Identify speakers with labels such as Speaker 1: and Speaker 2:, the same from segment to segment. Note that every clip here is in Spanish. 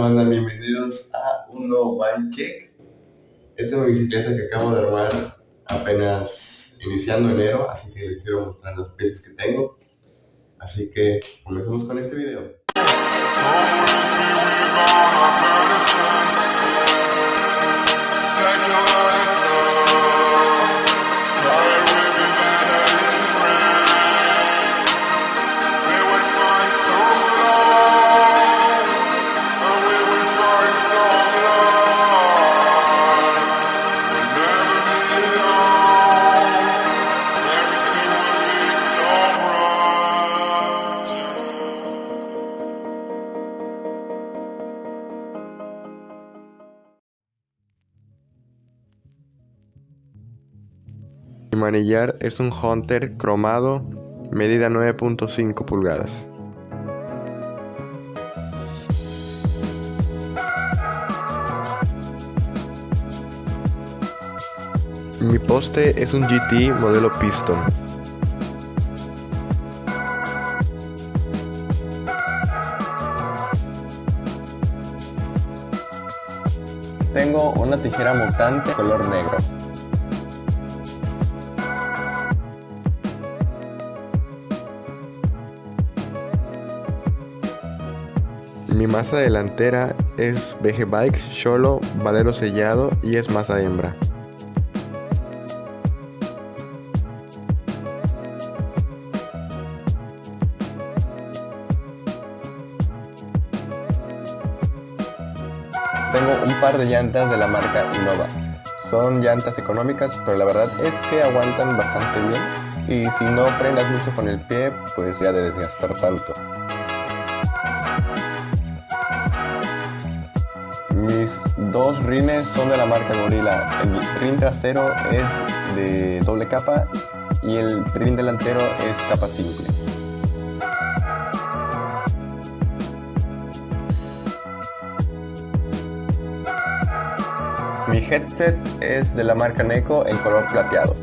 Speaker 1: banda? Bienvenidos a un nuevo bike check. Esta es mi bicicleta que acabo de armar apenas iniciando enero, así que les quiero mostrar las piezas que tengo. Así que comencemos con este video. Mi manillar es un Hunter cromado, medida 9.5 pulgadas. Mi poste es un GT modelo Piston. Tengo una tijera mutante color negro. Mi masa delantera es BG Bikes Xolo Valero sellado y es masa hembra. Tengo un par de llantas de la marca Innova. Son llantas económicas, pero la verdad es que aguantan bastante bien. Y si no frenas mucho con el pie, pues ya de desgastar tanto. Mis dos rines son de la marca Gorilla. El rin trasero es de doble capa y el rin delantero es capa simple. Mi headset es de la marca Neko en color plateado.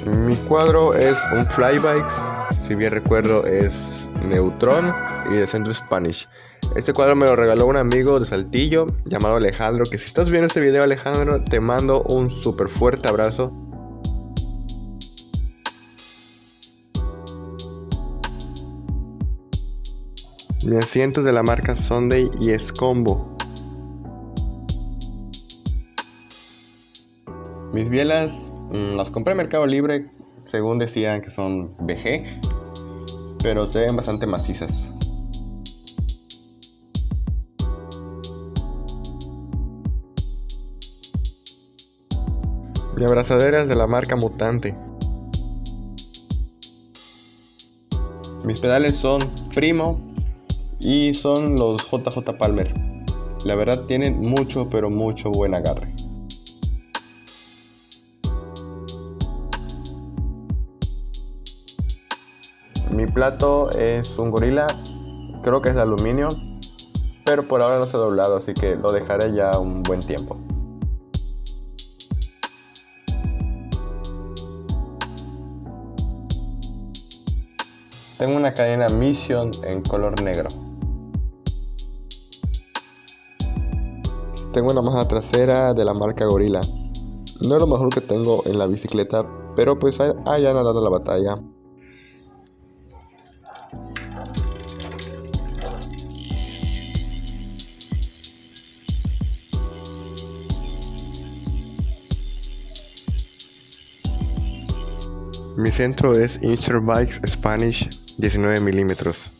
Speaker 1: Mi cuadro es un Flybikes, si bien recuerdo es Neutron y de centro Spanish. Este cuadro me lo regaló un amigo de Saltillo llamado Alejandro, que si estás viendo este video, Alejandro, te mando un súper fuerte abrazo. Mi asiento es de la marca Sunday y es combo. Mis bielas las compré en Mercado Libre, según decían que son BG, pero se ven bastante macizas. Mi abrazadera es de la marca Mutante. Mis pedales son Primo y son los JJ Palmer. La verdad tienen mucho, pero mucho buen agarre. Mi plato es un Gorilla, creo que es de aluminio, pero por ahora no se ha doblado, así que lo dejaré ya un buen tiempo. Tengo una cadena Mission en color negro. Tengo una maja trasera de la marca Gorilla. No es lo mejor que tengo en la bicicleta, pero pues ahí anda dando la batalla. Mi centro es Incher Bikes Spanish 19 milímetros.